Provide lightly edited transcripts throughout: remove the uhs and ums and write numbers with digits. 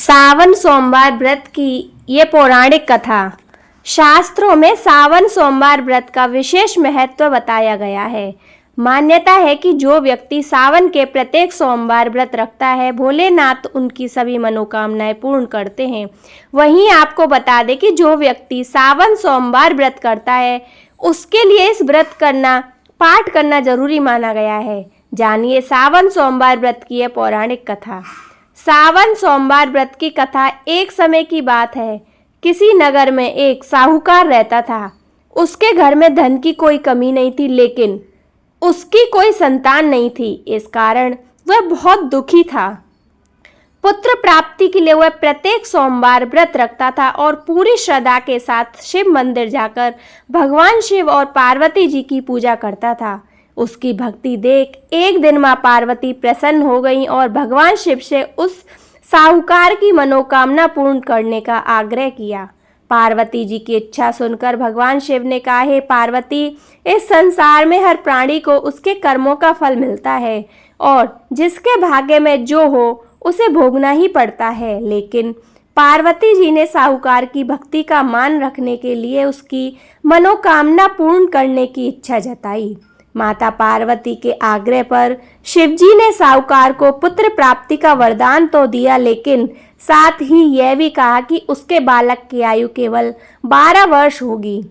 सावन सोमवार व्रत की ये पौराणिक कथा। शास्त्रों में सावन सोमवार व्रत का विशेष महत्व बताया गया है। मान्यता है कि जो व्यक्ति सावन के प्रत्येक सोमवार व्रत रखता है, भोलेनाथ उनकी सभी मनोकामनाएं पूर्ण करते हैं। वहीं आपको बता दें कि जो व्यक्ति सावन सोमवार व्रत करता है, उसके लिए इस व्रत करना, पाठ करना जरूरी माना गया है। जानिए सावन सोमवार व्रत की यह पौराणिक कथा। सावन सोमवार व्रत की कथा एक समय की बात है। किसी नगर में एक साहूकार रहता था। उसके घर में धन की कोई कमी नहीं थी, लेकिन उसकी कोई संतान नहीं थी। इस कारण वह बहुत दुखी था। पुत्र प्राप्ति के लिए वह प्रत्येक सोमवार व्रत रखता था और पूरी श्रद्धा के साथ शिव मंदिर जाकर भगवान शिव और पार्वती जी की पूजा करता था। उसकी भक्ति देख एक दिन मां पार्वती प्रसन्न हो गईं और भगवान शिव से उस साहूकार की मनोकामना पूर्ण करने का आग्रह किया। पार्वती जी की इच्छा सुनकर भगवान शिव ने कहा, हे पार्वती, इस संसार में हर प्राणी को उसके कर्मों का फल मिलता है और जिसके भाग्य में जो हो उसे भोगना ही पड़ता है। लेकिन पार्वती जी ने साहूकार की भक्ति का मान रखने के लिए उसकी मनोकामना पूर्ण करने की इच्छा जताई। माता पार्वती के आग्रह पर शिवजी ने साहूकार को पुत्र प्राप्ति का वरदान तो दिया, लेकिन साथ ही यह भी कहा कि उसके बालक की आयु केवल 12 वर्ष होगी।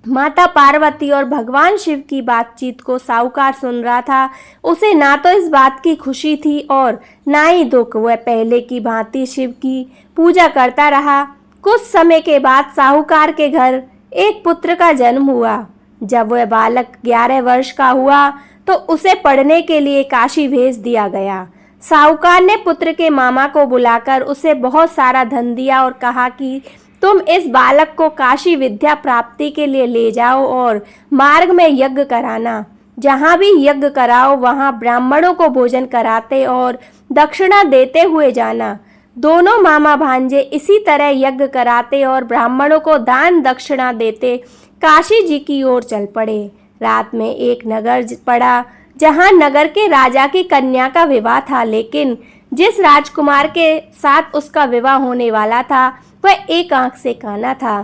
माता पार्वती और भगवान शिव की बातचीत को साहूकार सुन रहा था। उसे ना तो इस बात की खुशी थी और ना ही दुख। वह पहले की भांति शिव की पूजा करता रहा। कुछ समय के बाद साहूकार के घर एक पुत्र का जन्म हुआ। जब वह बालक 11 वर्ष का हुआ तो उसे पढ़ने के लिए काशी भेज दिया गया। साहूकार ने पुत्र के मामा को बुलाकर उसे बहुत सारा धन दिया और कहा कि तुम इस बालक को काशी विद्या प्राप्ति के लिए ले जाओ और मार्ग में यज्ञ कराना। जहाँ भी यज्ञ कराओ वहाँ ब्राह्मणों को भोजन कराते और दक्षिणा देते हुए जाना। दोनों मामा भांजे इसी तरह यज्ञ कराते और ब्राह्मणों को दान दक्षिणा देते काशी जी की ओर चल पड़े। रात में एक नगर पड़ा जहां नगर के राजा की कन्या का विवाह था, लेकिन जिस राजकुमार के साथ उसका विवाह होने वाला था वह एक आंख से काना था।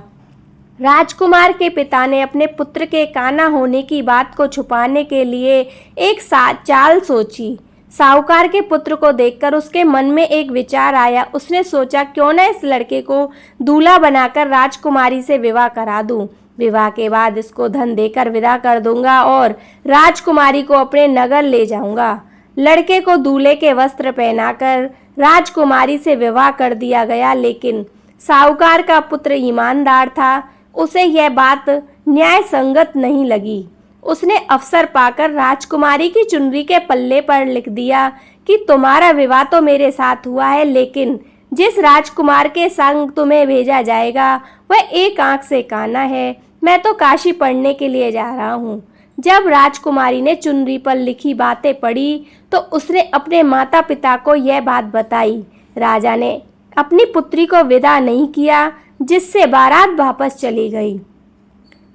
राजकुमार के पिता ने अपने पुत्र के काना होने की बात को छुपाने के लिए एक चाल सोची। साहूकार के पुत्र को देखकर उसके मन में एक विचार आया। उसने सोचा, क्यों न इस लड़के को दूल्हा बनाकर राजकुमारी से विवाह करा दूं। विवाह के बाद इसको धन देकर विदा कर दूंगा और राजकुमारी को अपने नगर ले जाऊंगा। लड़के को दूल्हे के वस्त्र पहनाकर राजकुमारी से विवाह कर दिया गया, लेकिन साहूकार का पुत्र ईमानदार था। उसे यह बात न्याय संगत नहीं लगी। उसने अवसर पाकर राजकुमारी की चुनरी के पल्ले पर लिख दिया कि तुम्हारा विवाह तो मेरे साथ हुआ है, लेकिन जिस राजकुमार के संग तुम्हें भेजा जाएगा वह एक आंख से काना है। मैं तो काशी पढ़ने के लिए जा रहा हूँ। जब राजकुमारी ने चुनरी पर लिखी बातें पढ़ी तो उसने अपने माता पिता को यह बात बताई। राजा ने अपनी पुत्री को विदा नहीं किया, जिससे बारात वापस चली गई।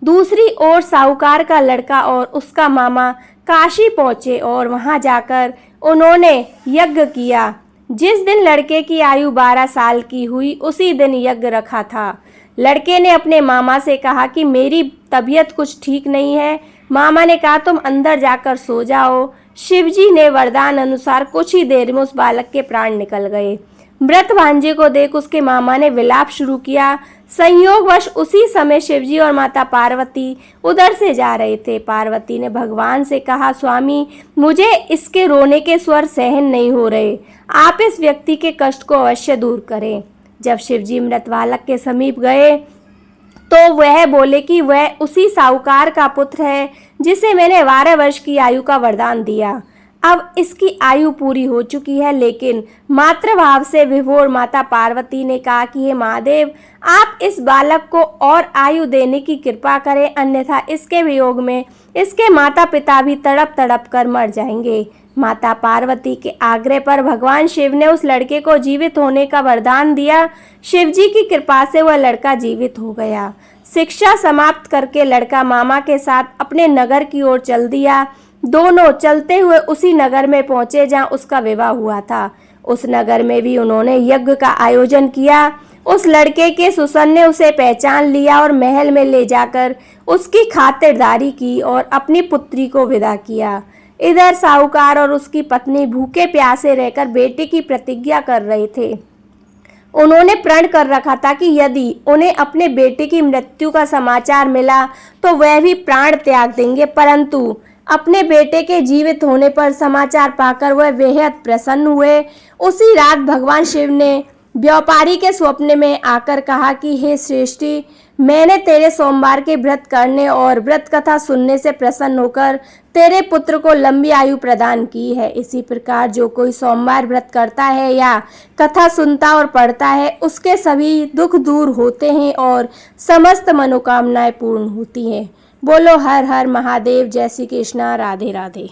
दूसरी ओर साहूकार का लड़का और उसका मामा काशी पहुंचे और वहां जाकर उन्होंने यज्ञ किया। जिस दिन लड़के की आयु 12 साल की हुई उसी दिन यज्ञ रखा था। लड़के ने अपने मामा से कहा कि मेरी तबीयत कुछ ठीक नहीं है। मामा ने कहा, तुम अंदर जाकर सो जाओ। शिवजी ने वरदान अनुसार कुछ ही देर में उस बालक के प्राण निकल गए। मृत भांजे को देख उसके मामा ने विलाप शुरू किया। संयोगवश उसी समय शिवजी और माता पार्वती उधर से जा रहे थे। पार्वती ने भगवान से कहा, स्वामी, मुझे इसके रोने के स्वर सहन नहीं हो रहे। आप इस व्यक्ति के कष्ट को अवश्य दूर करें। जब शिवजी मृत बालक के समीप गए तो वह बोले कि वह उसी साहूकार का पुत्र है जिसे मैंने 12 वर्ष की आयु का वरदान दिया। अब इसकी आयु पूरी हो चुकी है, लेकिन मातृभाव से विभोर माता पार्वती ने कहा कि हे महादेव, आप इस बालक को और आयु देने की कृपा करें, अन्यथा इसके वियोग में इसके माता पिता भी तड़प तड़प कर मर जाएंगे। माता पार्वती के आग्रह पर भगवान शिव ने उस लड़के को जीवित होने का वरदान दिया। शिवजी की कृपा से वह लड़का जीवित हो गया। शिक्षा समाप्त करके लड़का मामा के साथ अपने नगर की ओर चल दिया। दोनों चलते हुए उसी नगर में पहुंचे जहां उसका विवाह हुआ था। उस नगर में भी उन्होंने यज्ञ का आयोजन किया। उस लड़के के सुसन ने उसे पहचान लिया और महल में ले जाकर उसकी खातिरदारी की और अपनी पुत्री को विदा किया। इधर साहूकार और उसकी पत्नी भूखे प्यासे रहकर बेटे की प्रतिज्ञा कर रहे थे। उन्होंने प्रण कर रखा था कि यदि उन्हें अपने बेटे की मृत्यु का समाचार मिला तो वह भी प्राण त्याग देंगे, परंतु अपने बेटे के जीवित होने पर समाचार पाकर वह बेहद प्रसन्न हुए। उसी रात भगवान शिव ने व्यापारी के स्वप्न में आकर कहा कि हे श्रेष्ठी, मैंने तेरे सोमवार के व्रत करने और व्रत कथा सुनने से प्रसन्न होकर तेरे पुत्र को लंबी आयु प्रदान की है। इसी प्रकार जो कोई सोमवार व्रत करता है या कथा सुनता और पढ़ता है, उसके सभी दुख दूर होते हैं और समस्त मनोकामनाएं पूर्ण होती हैं। बोलो हर हर महादेव। जय श्री कृष्णा। राधे राधे।